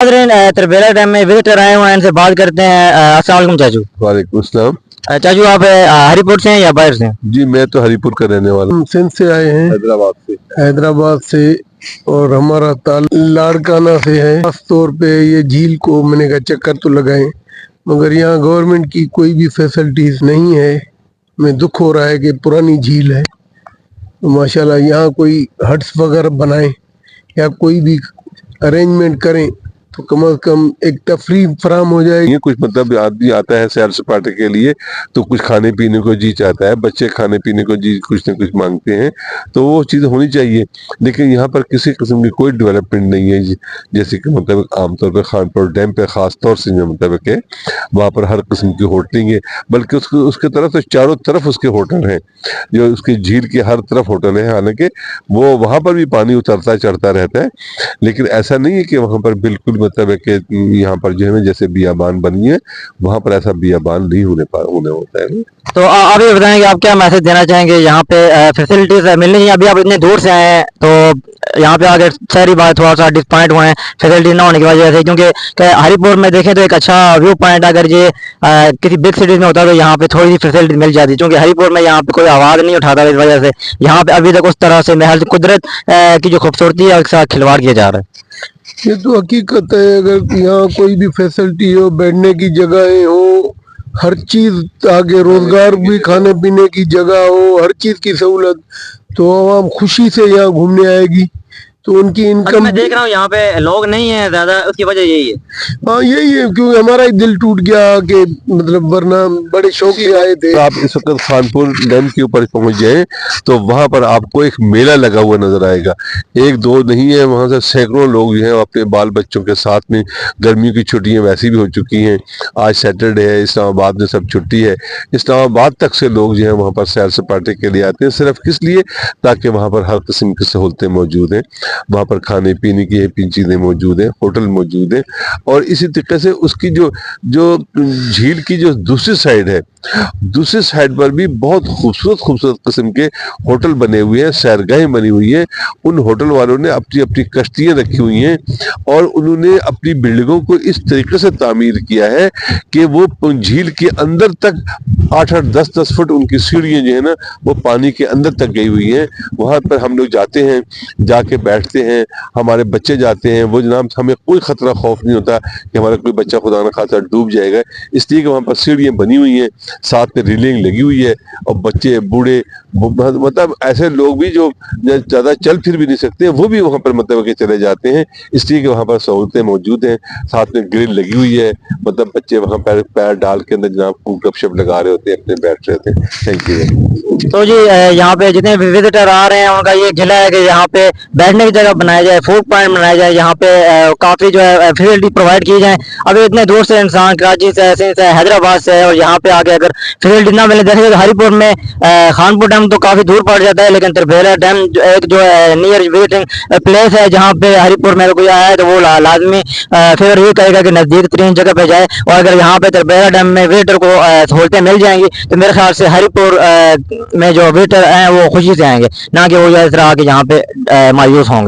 नाज़रीन, त्रिबेला डैम में विजिटर आए हुए हैं, इनसे बात करते हैं। अस्सलाम वालेकुम चाचू। वालेकुम अस्सलाम। चाचू आप हरीपुर से हैं या बाहर से हैं? जी मैं तो हरीपुर का रहने वाला हूँ। हम सिंध से आए हैं, हैदराबाद से, और हमारा लाड़काना से है। खास तौर पे ये झील को मैंने कहा चक्कर तो लगाएं, मगर यहाँ गवर्नमेंट की कोई भी फैसिलिटीज नहीं है। हमें दुख हो रहा है कि पुरानी झील है, तो माशाल्लाह यहाँ कोई हट्स वगैरह बनाएं या कोई भी अरेंजमेंट करें तो कम से कम एक तफरी फराम हो जाएगी। ये कुछ मतलब आदमी आता है सैर सपाटे के लिए तो कुछ खाने पीने को जी चाहता है, बच्चे खाने पीने को जी कुछ न कुछ मांगते हैं, तो वो चीज़ होनी चाहिए। लेकिन यहाँ पर किसी किस्म की कोई डेवलपमेंट नहीं है, जैसे कि मतलब आमतौर पर खानपुर डैम पे ख़ास तौर से जो मतलब है वहाँ पर हर किस्म की होटलिंग है, बल्कि उसके तरफ तो चारों तरफ उसके होटल हैं, जो उसकी झील के हर तरफ होटल है। हालांकि वो वहाँ पर भी पानी उतरता चढ़ता रहता है, लेकिन ऐसा नहीं है कि वहाँ पर बिल्कुल मतलब है कि यहाँ पर जो है जैसे बियाबान बनी है, वहाँ पर ऐसा बियाबान नहीं होने होता है। तो आप ये बताएं कि आप क्या मैसेज देना चाहेंगे? यहाँ पे फैसिलिटीज मिलनी चाहिए। अभी आप इतने दूर से आए हैं तो यहाँ पे आगे सारी बात थोड़ा सा डिसपॉइंट हुए हैं फैसिलिटी ना होने की वजह से, क्योंकि हरीपुर में देखें तो एक अच्छा व्यू पॉइंट अगर ये किसी बिग सिटीज में होता तो यहाँ पे थोड़ी सी फैसिलिटी मिल जाती, क्योंकि हरीपुर में यहाँ पे कोई आवाज़ नहीं उठाता, इस वजह से यहाँ पे अभी तक उस तरह से महज कुदरत की जो खूबसूरती है उसके साथ खिलवाड़ किया जा रहा है। ये तो हकीकत है, अगर यहाँ कोई भी फैसिलिटी हो, बैठने की जगह हो, हर चीज आगे, रोजगार भी, खाने पीने की जगह हो, हर चीज की सहूलत, तो आवाम खुशी से यहाँ घूमने आएगी। तो उनकी इनकम, मैं देख रहा हूँ यहाँ पे लोग नहीं है ज्यादा, उसकी वजह यही है। हाँ यही है, क्योंकि हमारा ही दिल टूट गया कि मतलब वरना बड़े शौक से आए थे। आप इस वक्त खानपुर डैम के ऊपर पहुंच जाए तो वहां पर आपको एक मेला लगा हुआ नजर आएगा। एक दो नहीं है, वहां से सैकड़ों लोग जो हैं अपने बाल बच्चों के साथ में, गर्मियों की छुट्टियां वैसी भी हो चुकी हैं, आज सैटरडे है, इस्लामाबाद में सब छुट्टी है, इस्लामाबाद तक से लोग जो है वहाँ पर सैर सपाटे के लिए आते हैं। सिर्फ किस लिए? ताकि वहाँ पर हर किस्म की सहूलतें मौजूद हैं, वहाँ पर खाने पीने की चीज़ें मौजूद हैं, होटल मौजूद हैं, और इसी तरीके से उसकी जो जो झील की जो दूसरी साइड है, दूसरी साइड पर भी बहुत खूबसूरत खूबसूरत किस्म के होटल बने हुए हैं, सैरगाहें बनी हुई हैं। उन होटल वालों ने अपनी अपनी कश्तियाँ रखी हुई हैं और उन्होंने अपनी बिल्डिंगों को इस तरीके से तामीर किया है कि वो झील के अंदर तक 8-8, 10-10 फुट उनकी सीढ़ियाँ जो है ना वो पानी के अंदर तक गई हुई हैं। वहाँ पर हम लोग जाते हैं, जाके बैठते हैं, हमारे बच्चे जाते हैं, वो जनाब हमें कोई ख़तरा खौफ नहीं होता कि हमारा कोई बच्चा खुदा न खासा डूब जाएगा, इसलिए कि वहाँ पर सीढ़ियाँ बनी हुई हैं, साथ में रेलिंग लगी हुई है, और बच्चे बूढ़े मतलब ऐसे लोग भी जो ज़्यादा चल फिर भी नहीं सकते वो भी वहाँ पर मतलब के चले जाते हैं, इसलिए कि वहाँ पर सहूलतें मौजूद हैं, साथ में ग्रिल लगी हुई है, मतलब बच्चे वहाँ पर पैर डाल के अंदर जनाब गपशप लगा रहे होते हैं, अपने बैठ रहे होते हैं। Thank you. तो जी यहाँ पे जितने भी विजिटर आ रहे हैं उनका ये गिला है कि यहाँ पे बैठने की जगह बनाया जाए, फूड पॉइंट बनाया जाए, यहाँ पे काफ़ी जो है फैसिलिटी प्रोवाइड की जाए। अभी इतने दूर से इंसान कराची से हैदराबाद से है और यहाँ पे आके अगर फैसिलिटी ना मिले, जैसे हरीपुर में खानपुर डैम तो काफ़ी दूर पड़ जाता है, लेकिन त्रिबेला डैम एक जो है नियर विजिटिंग प्लेस है, जहाँ पे हरीपुर में कोई आया है तो वो लाजमी फेवर ये करेगा कि नज़दीक तरीन जगह पे जाए, और अगर यहाँ पे त्रिबेला डैम में विजिटर को सहूलतें मिल जाएंगी तो मेरे ख्याल से हरीपुर में जो विजिटर हैं वो खुशी से आएंगे, ना कि वो इस तरह के यहाँ पे मायूस होंगे।